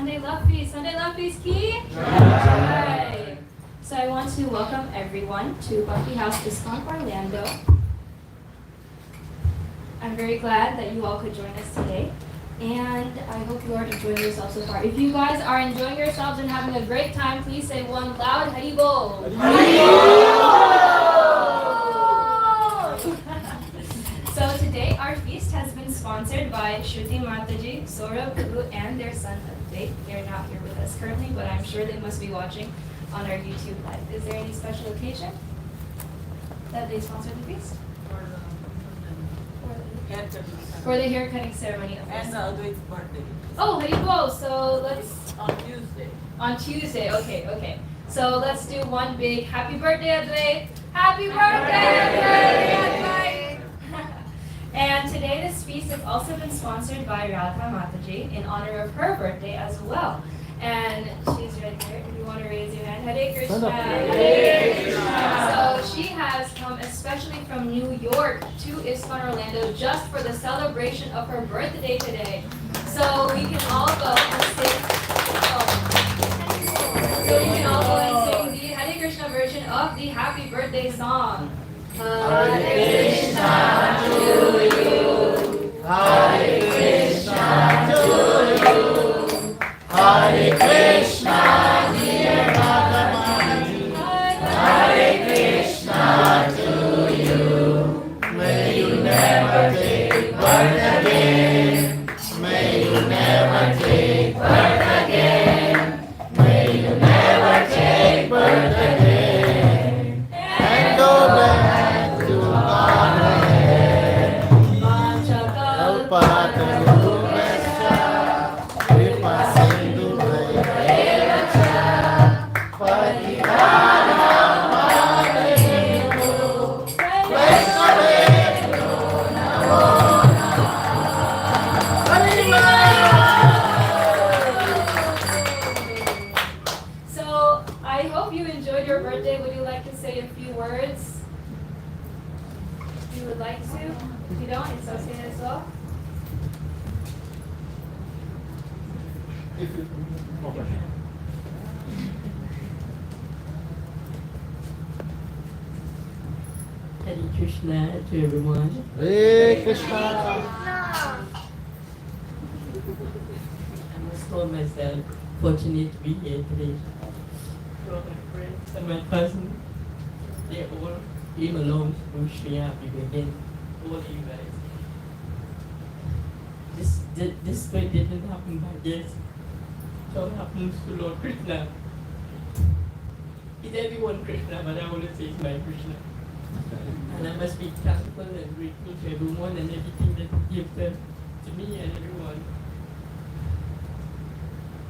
Sunday Love Feast. Sunday Love Feast key? Right. So I want to welcome everyone to Buffy House Discount Orlando. I'm very glad that you all could join us today. And I hope you are enjoying yourselves so far. If you guys are enjoying yourselves and having a great time, please say one loud Haribo. So today our feast has been sponsored by Shruti Mataji, Saurabh, Guru, and their son Advait. They're not here with us currently, but I'm sure they must be watching on our YouTube live. Is there any special occasion that they sponsored the feast? For the hair cutting ceremony. And Advait's birthday. Oh, Haribo. So let's On Tuesday. on Tuesday. Okay. So let's do one big happy birthday, Advait. Happy birthday, Advait. And today this feast has also been sponsored by Radha Mataji in honor of her birthday as well. And she's right there. If you want to raise your hand, Hare Krishna. Hare Krishna. So she has come especially from New York to ISKCON Orlando just for the celebration of her birthday today. So we can all go and sing. So we can all go and sing the Hare Krishna version of the Happy Birthday song. Hare Krishna to you. Hare Krishna to you. Hare Krishna, dear Radhamani. Hare Krishna to you. May you never take birth again. May you never take birth again. May you never take birth again. And go back to Godhead. Kalpataru Vesha. Kripa Sindhu Vairacha. Patitanam Pavanenu. Vaishnavenu Namo Namah. So I hope you enjoyed your birthday. Would you like to say a few words? If you would like to. If you don't, it's okay as well. Hare Krishna to everyone. Hare Krishna. I must call myself fortunate to be here today. All my friends and my cousins, they all came along to wish me happy birthday. All of you guys. This birthday didn't happen by guess. It all happens to Lord Krishna. He's everyone Krishna, but I always say it's my Krishna. And I must be thankful and grateful to everyone and everything that He gives them to me and everyone.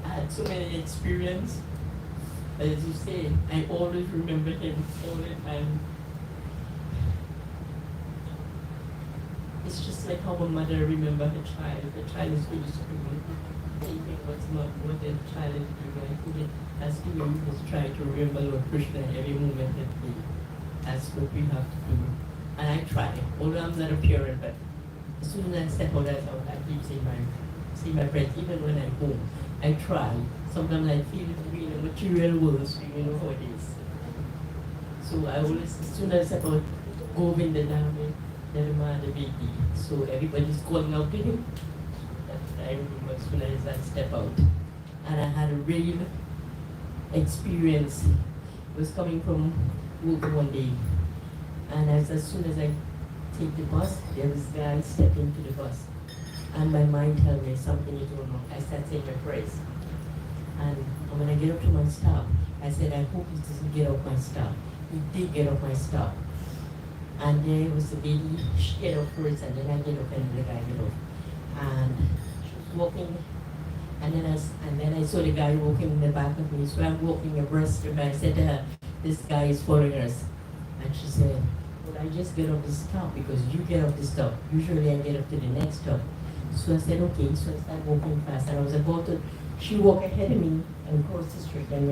I had so many experiences. As you say, I always remember Him all the time. It's just like how a mother remembers her child. The child is going to school. Anything what's not what the child is doing. I think it has to be just try to remember Lord Krishna every moment that we. That's what we have to do. And I try. Although I'm not a parent, but as soon as I step out, I keep seeing my friends, even when I'm home. I try. Sometimes I feel to be in the material world, so you know how it is. So I always, as soon as I step out, Govinda Dhamma, Dharma, the baby. So everybody's calling out to him. I remember as soon as I step out. And I had a real experience. It was coming from work one day. And as soon as I take the bus, there was a guy stepped into the bus. And my mind told me something is wrong. I started saying my prayers. And when I get up to my stop, I said, I hope he doesn't get off my stop. He did get off my stop. And there was the lady, she get off first, and then I get off, and the guy get off. And she was walking, and then I saw the guy walking in the back of me. So I'm walking abreast of her. I said to her, this guy is following us. And she said, well, I just get off the stop because you get off the stop. Usually I get up to the next stop. So I said, okay. So I started walking fast. And I was about to, she walked ahead of me and crossed the street and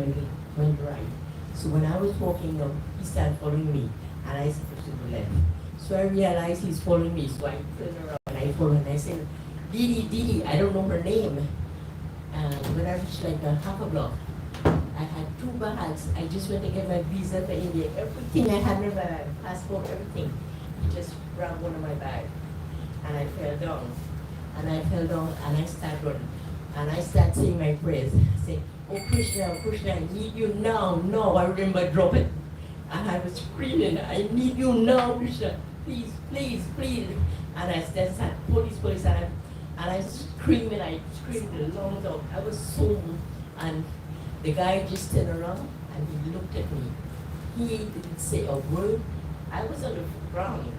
went right. So when I was walking up, he started following me. And I stepped to the left. So I realized he's following me. So I turned around and I followed. And I said, Didi, I don't know her name. And when I reached like a half a block, I had 2 bags. I just went to get my visa for India. Everything I had in my bag, passport, everything. He just grabbed one of my bags. And I fell down. And I fell down and I started running. And I started saying my prayers. Saying, oh Krishna, Krishna, I need you now. No, I remember dropping. And I was screaming, I need you now, Krishna. Please, please, please. And I said, police, and I screamed the lungs out. I was so, and the guy just turned around and he looked at me. He didn't say a word. I was on the ground.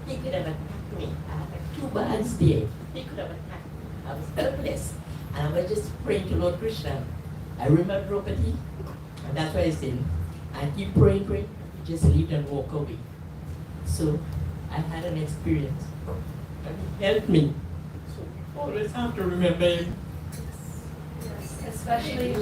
He could have attacked me. I had like 2 bags there. He could have attacked me. I was helpless. And I was just praying to Lord Krishna. I remember Draupadi, and that's what I said. I keep praying, he just leave and walk away. So I had an experience. And he helped me. So you always have to remember him. Yes, especially I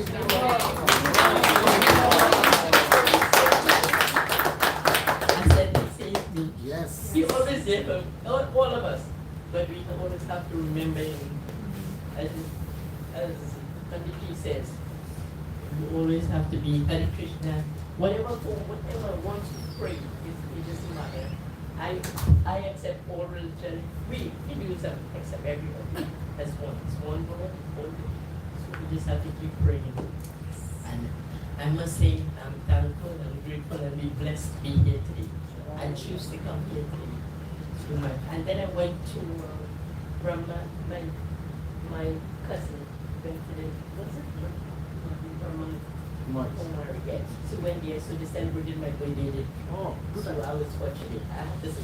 said he saved me. Yes. He always saved us, all of us. But we always have to remember him. As Panditi says, you always have to be Hare Krishna. Whatever wants to pray, it doesn't matter. I accept all religion. We do accept everyone. That's one. It's one God, one God. So we just have to keep praying. And I must say, I'm thankful and grateful and be blessed to be here today. I choose to come here today. And then I went to Brahma, my cousin went to the, what's it? Much. Yes. So when there, so they celebrated my birthday there. Oh, So I was fortunate. I have to say,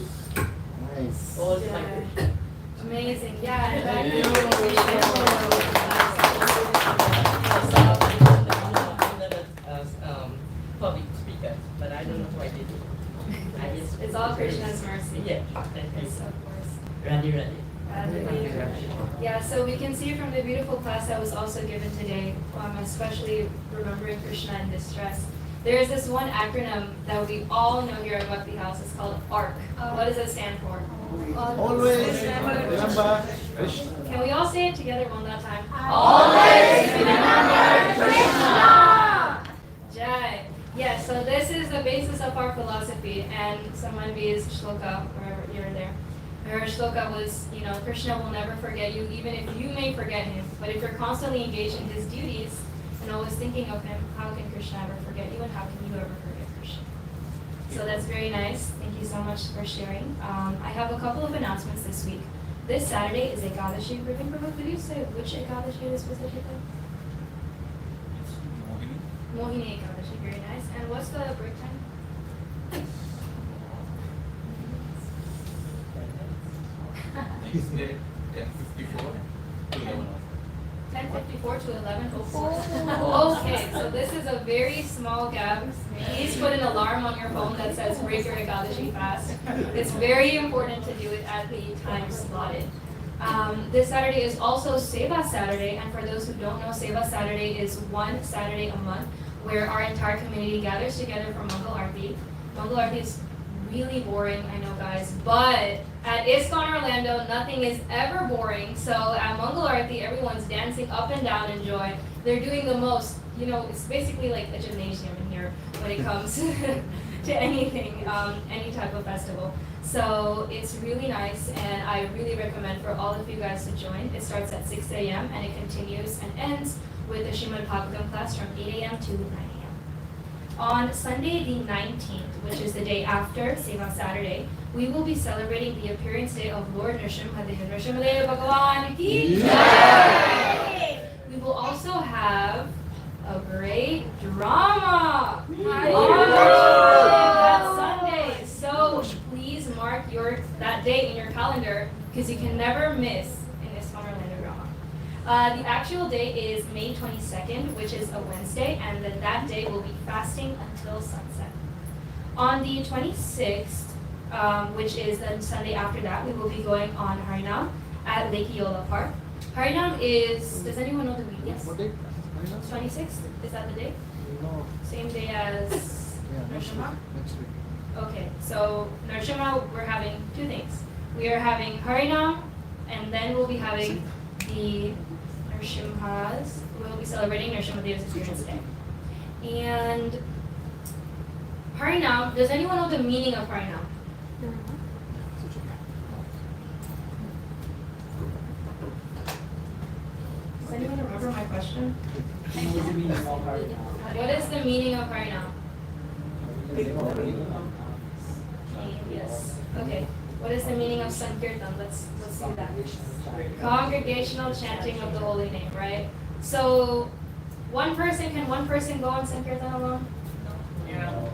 nice. all my Yeah. Amazing. Yeah. And Thank I you. really appreciate I'm not a public speaker, but I don't know who I did it. I just, It's all Krishna's mercy. Yeah, thank Yes, you. of course. Radhe. Yeah, so we can see from the beautiful class that was also given today, especially remembering Krishna in distress. There is this one acronym that we all know here at Bhakti House. It's called ARC. What does it stand for? Always remember Krishna. Can we all say it together one last time? Always remember Krishna. Jai. Yes, so this is the basis of our philosophy, and Samanvi's shloka, wherever you're there. Her shloka was, Krishna will never forget you, even if you may forget him. But if you're constantly engaged in his duties and always thinking of him, how can Krishna ever forget you, and how can you ever forget Krishna? So that's very nice. Thank you so much for sharing. I have a couple of announcements this week. This Saturday is Ekadashi. Could you say which Ekadashi it is specifically? Mohini Ekadashi, very nice. And what's the break time? Next day, 10:54 to 11. 10:54 to 11:04. Okay, so this is a very small gap. Please put an alarm on your phone that says break your Ekadashi fast. It's very important to do it at the time slotted. This Saturday is also Seva Saturday, and for those who don't know, Seva Saturday is one Saturday a month where our entire community gathers together for Mangal Aarti. Mangal Aarti is really boring, I know guys, but at ISKCON Orlando, nothing is ever boring. So at Mangal Aarti, everyone's dancing up and down in joy. They're doing the most, it's basically like a gymnasium in here when it comes to anything, any type of festival. So it's really nice, and I really recommend for all of you guys to join. It starts at 6 a.m. and it continues and ends with the Srimad Bhagavatam class from 8 a.m. to 9 a.m. On Sunday the 19th, which is the day after Seva Saturday, we will be celebrating the appearance day of Lord Nrsimhadev. Nrsimhadev Bhagavan ki Jai! We will also have a great drama on that Sunday. So please mark that date in your calendar, because you can never miss an ISKCON Orlando drama. The actual date is May 22nd, which is a Wednesday, and then that day we'll be fasting until sunset. On the 26th, which is the Sunday after that, we will be going on Harinam at Lake Eola Park. Harinam is, does anyone know the week? Yes? What date? 26th, is that the day? No. Same day as Yeah, next week. Nrsimha? Next week. Okay, so Nrsimha, we're having two things. We are having Harinam, and then we'll be having the Nrsimhas will be celebrating Nrsimhadeva's Experience Day. And Harinam, does anyone know the meaning of Harinam? Does anyone remember my question? What is the meaning of Harinam? Yes. Okay. What is the meaning of Sankirtan? Let's do that. Congregational chanting of the holy name, right? So, can one person go on Sankirtan alone? No.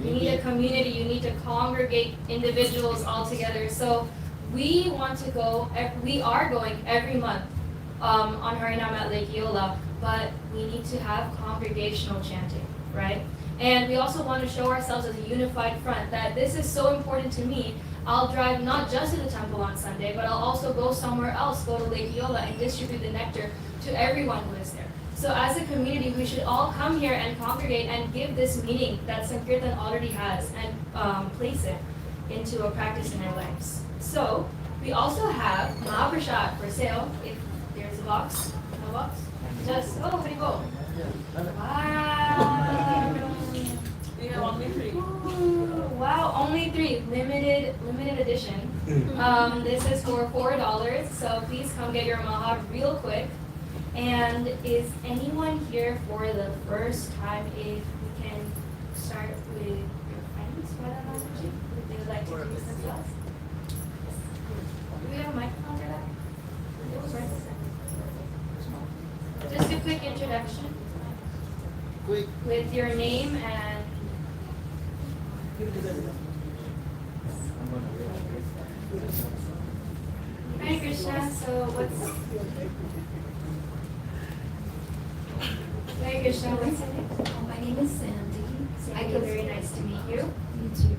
You need a community. You need to congregate individuals all together. So, we are going every month on Harinam at Lake Eola, but we need to have congregational chanting, right? And we also want to show ourselves as a unified front, that this is so important to me. I'll drive not just to the temple on Sunday, but I'll also go somewhere else, go to Lake Eola and distribute the nectar to everyone who is there. So as a community, we should all come here and congregate and give this meaning that Sankirtan already has and place it into a practice in our lives. So we also have Mahaprasad for sale. If there's a box, no box, just, oh, here you go. Wow. We have only 3. Ooh, wow, only 3, limited edition. This is for $4, so please come get your maha real quick. And is anyone here for the first time? If we can start with your friends, Madam if they would like to introduce themselves. Do we have a microphone for that? Just a quick introduction Quick. with your name and Hare Krishna. So what's Hare Krishna? What's your name? My name is Sandy. Thank you. Very nice to meet you. You too.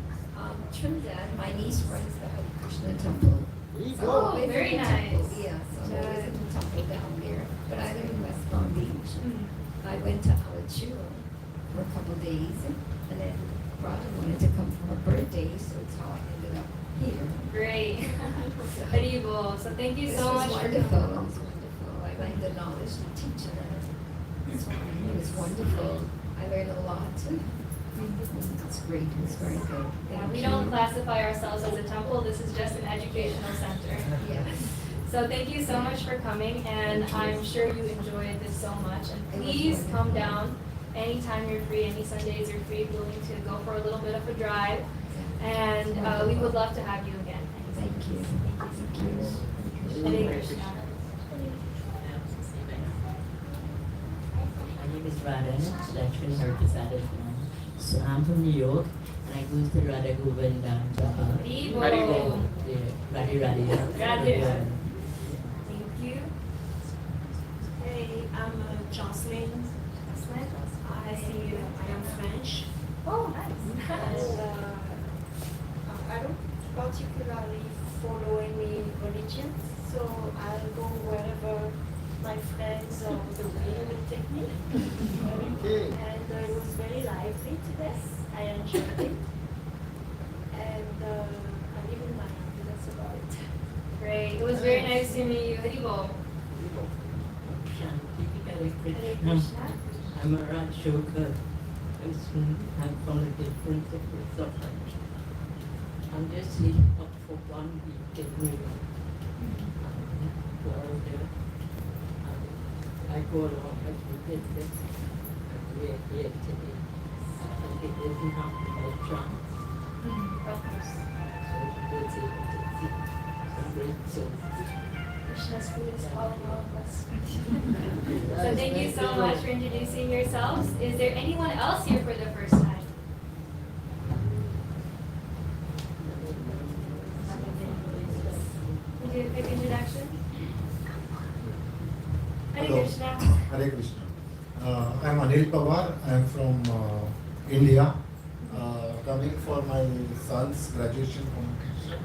Trinidad, my niece runs the Hare Krishna temple. Oh, I live very in the temple, nice. Yeah, so I was in the temple down there. But I live in West Palm Beach. Mm. I went to Alachua for a couple of days, and then Radha wanted to come for her birthday, so it's how I ended up here. Great. Haribol. So thank you so much This was for wonderful. It coming. was wonderful. I liked the knowledge and teaching her. It was wonderful. I learned a lot. It's great. It's very good. Yeah, Thank we you. don't classify ourselves as a temple. This is just an educational center. Yes. So thank you so much for coming, and I'm sure you enjoyed this so much. And please come down anytime you're free, any Sundays you're free, willing to go for a little bit of a drive. And we would love to have you again. Thank you. Thank you. Hare Krishna. My name is Radha, Lakshmi Prasadam. So I'm from New York, and I go to Radha Govinda Temple. Haribol. Radhe Radhe. Radhe. Thank you. Hey, I'm Jocelyn. I am French, Oh, nice. and I don't particularly follow any religion, so I'll go wherever my friends or the way will take me. Okay. And it was very lively today. I enjoyed it, and I live in Miami. That's about it. Great. It was very nice to meet you. Haribol. Hare Hare Krishna. Krishna. I'm a Rajyoga. I'm from a different of life. I'm just here for 1 week in New York. Go out there. I go along as we did this. We are here today. And it didn't happen by chance. Of course. So it's able to see some great souls. Krishna's food is calling all of us. So thank you so much for introducing yourselves. Is there anyone else here for the first time? Would you do a quick introduction? Hare Hello. Krishna. Hare Krishna. I am Anil Pawar. I am from India. Coming for my son's graduation competition.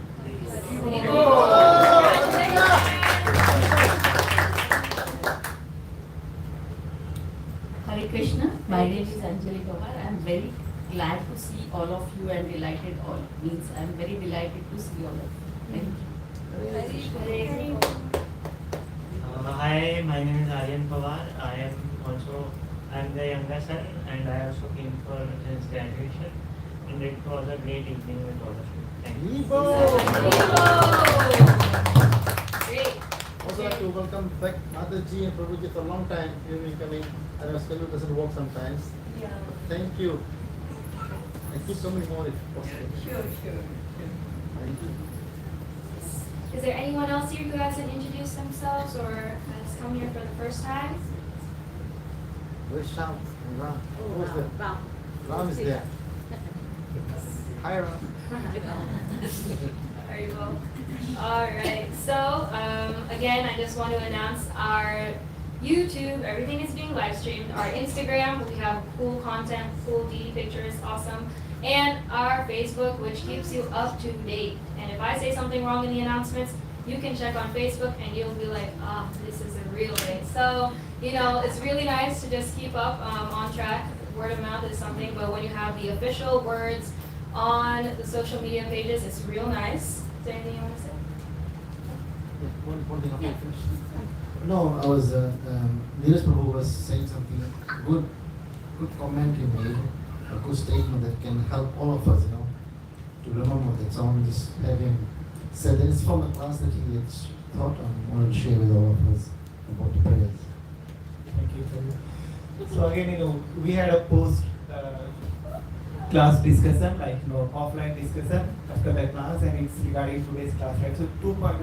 Hare Krishna. My name is Anjali Pawar. I am very glad to see all of you and delighted all means I am very delighted to see all of you. Thank you. Hare Krishna. Hi, my name is Aryan Pawar. I am the younger son, and I also came for his graduation. And it was a great evening with all of you. Thank you. Great. Also like to welcome back Mataji and Prabhuji for a long time. You've been coming. I know schedule doesn't work sometimes. Yeah. Thank you. And keep coming more if possible. Sure. Thank you. Is there anyone else here who hasn't introduced themselves or has come here for the first time? Where's Sham and Ram? Who's there? Ram is there. Hi Ram. Very well. All right. So again, I just want to announce our YouTube. Everything is being live streamed. Our Instagram, we have cool content, cool D pictures, awesome, and our Facebook, which keeps you up to date. And if I say something wrong in the announcements, you can check on Facebook and you'll be like, ah, this is a real way. So it's really nice to just keep up on track. Word of mouth is something, but when you have the official words on the social media pages, it's real nice. Is there anything you want to say? One thing after you finish. No, I was, Neeraj Prabhu was saying something, good comment he made, a good statement that can help all of us, to remember that. So I want to just have him say that it's from the class that he had thought and wanted to share with all of us about the prayers. Thank you. So again, we had a post class discussion, offline discussion after the class, and it's regarding today's class, right? So 2 point,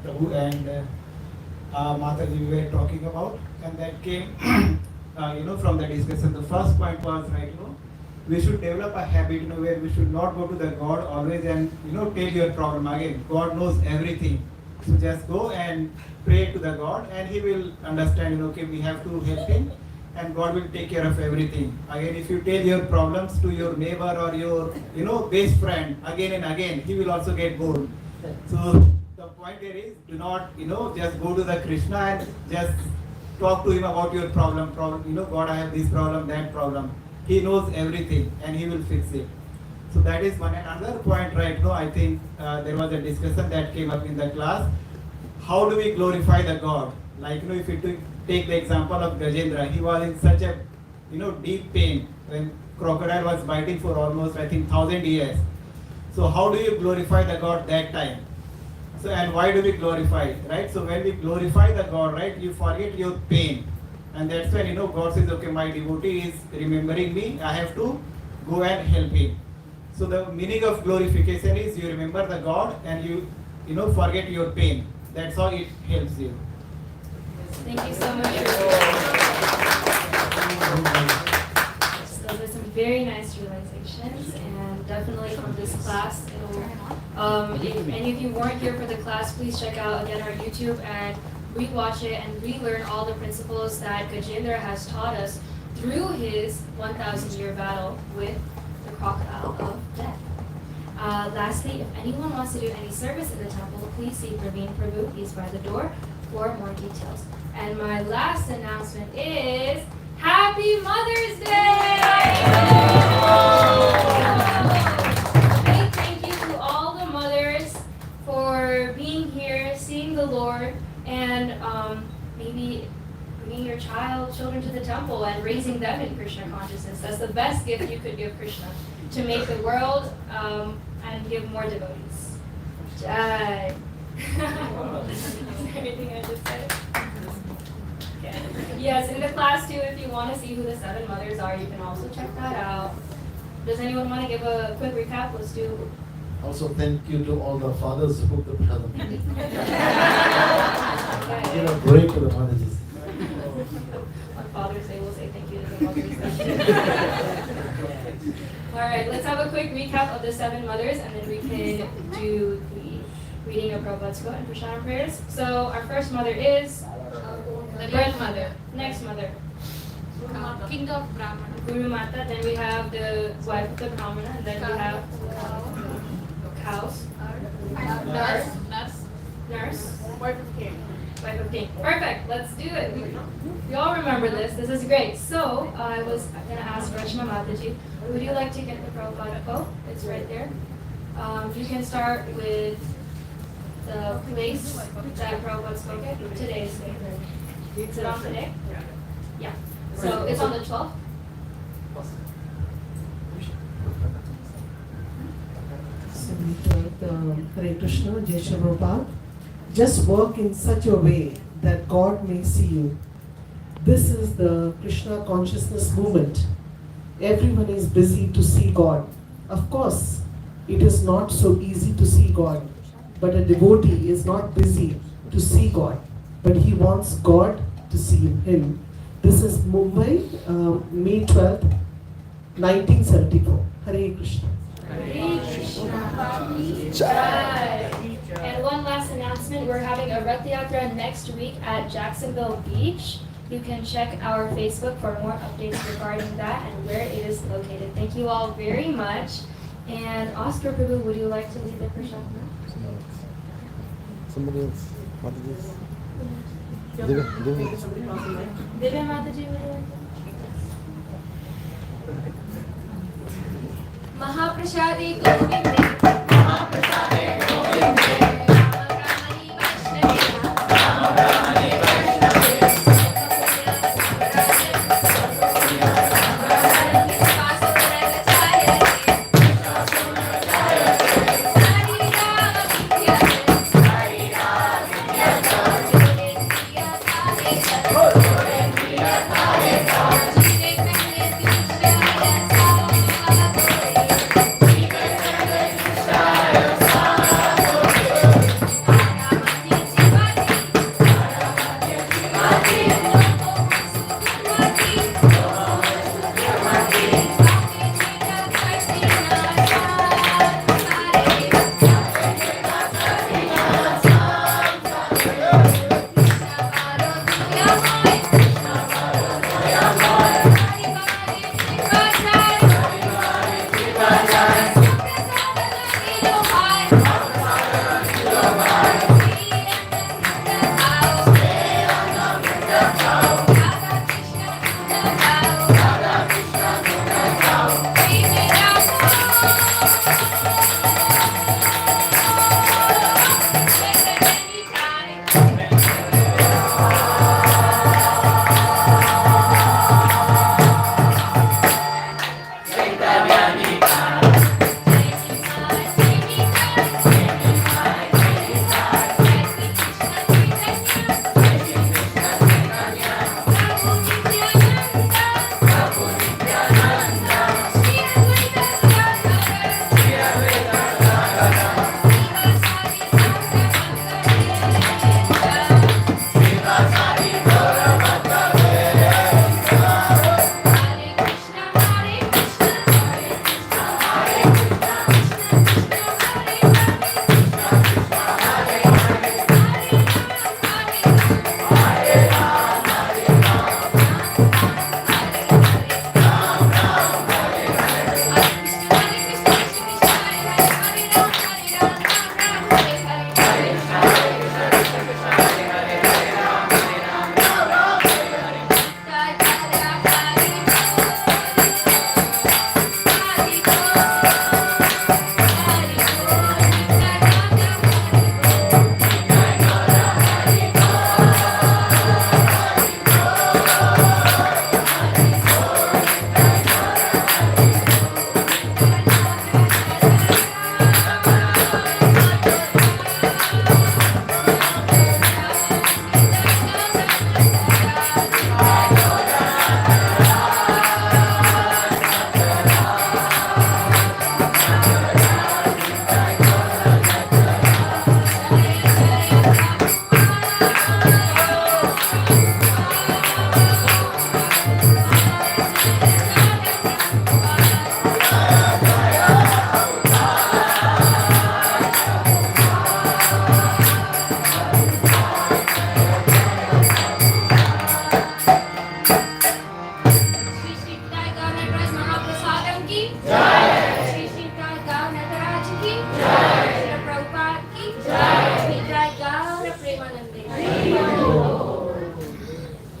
Prabhu and Mataji we were talking about, and that came, from the discussion. The first point was, right, we should develop a habit, where we should not go to the God always and, tell your problem. Again, God knows everything. So just go and pray to the God, and He will understand, okay, we have to help Him, and God will take care of everything. Again, if you tell your problems to your neighbor or your, best friend again and again, he will also get bored. So the point here is, do not, just go to the Krishna and just talk to him about your problem. God, I have this problem, that problem. He knows everything and He will fix it. So that is one. Another point right now, I think there was a discussion that came up in the class. How do we glorify the God? Like, if you take the example of Gajendra, he was in such a, deep pain when crocodile was biting for almost, I think, 1,000 years. So how do you glorify the God that time? So, and why do we glorify, right? So when we glorify the God, right, you forget your pain. And that's when, God says, okay, my devotee is remembering me, I have to go and help him. So the meaning of glorification is you remember the God and you forget your pain. That's how it helps you. Thank you so much. Those are some very nice realizations, and definitely from this class, if any of you weren't here for the class, please check out again our YouTube and rewatch it and relearn all the principles that Gajendra has taught us through his 1,000-year battle with the crocodile of death. Lastly, if anyone wants to do any service in the temple, please see Praveen Prabhu. He's by the door for more details. And my last announcement is Happy Mother's Day! Big thank you to all the mothers for being here, seeing the Lord, and maybe bringing your children to the temple and raising them in Krishna consciousness. That's the best gift you could give Krishna, to make the world and give more devotees. Jai. Is there anything I just said? Okay. Yes, in the class too, if you want to see who the 7 mothers are, you can also check that out. Does anyone want to give a quick recap? Let's do. Also, thank you to all the fathers who cooked the Prasadam. Give a break to the mothers. On Father's Day, we'll say thank you to the mothers. All right, let's have a quick recap of the 7 mothers, and then we can do the reading of Prabhupada's quote and Prasadam prayers. So our first mother is the birth mother. Next mother, King of Brahmana. Guru Mata. Then we have the wife of the Brahmana, and then we have cows. Nurse. Wife of king. Wife of king. Perfect. Let's do it. We all remember this. This is great. So I was going to ask Rachna Mataji, would you like to get the Prabhupada quote? It's right there. You can start with the place that Prabhupada spoke at today's day. Is it on today? Yeah. So it's on the 12th? Hare Krishna, Jai Shri Prabhupada. Just work in such a way that God may see you. This is the Krishna consciousness movement. Everyone is busy to see God. Of course, it is not so easy to see God, but a devotee is not busy to see God, but he wants God to see him. This is Mumbai, May 12th, 1974. Hare Krishna. Hare Krishna. Jai. And one last announcement, we're having a Rath Yatra next week at Jacksonville Beach. You can check our Facebook for more updates regarding that and where it is located. Thank you all very much. And Oscar Prabhu, would you like to lead the Prashad now? Somebody else. What is this? Divya Mataji, would you like to? Mahaprasadi Govinde. Mahaprasadi Govinde.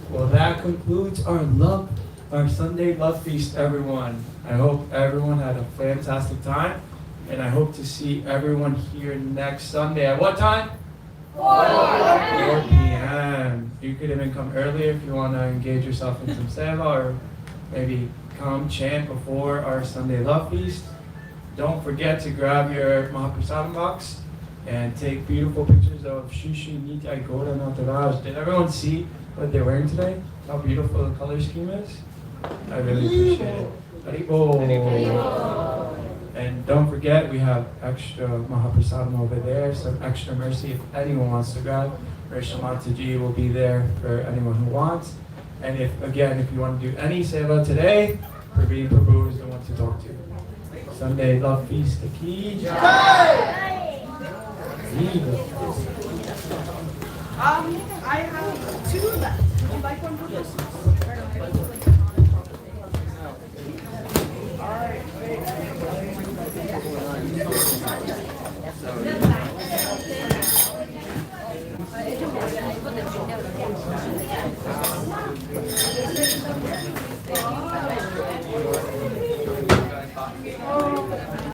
Well, that concludes our Sunday Love Feast, everyone. I hope everyone had a fantastic time. And I hope to see everyone here next Sunday. At what time? 4 p.m. You could even come earlier if you want to engage yourself in some seva, or maybe come chant before our Sunday Love Feast. Don't forget to grab your Mahaprasadam box and take beautiful pictures of Shri Shri Nitya Gaura Nataraj. Did everyone see what they're wearing today? How beautiful the color scheme is? I really appreciate it. Haribol. And don't forget, we have extra Mahaprasadam over there, some extra mercy if anyone wants to grab. Rishamataji will be there for anyone who wants. And if you want to do any seva today, Praveen Prabhu is the one to talk to. Sunday Love Feast, Ki Jai! I have 2 left. Would you like one for this?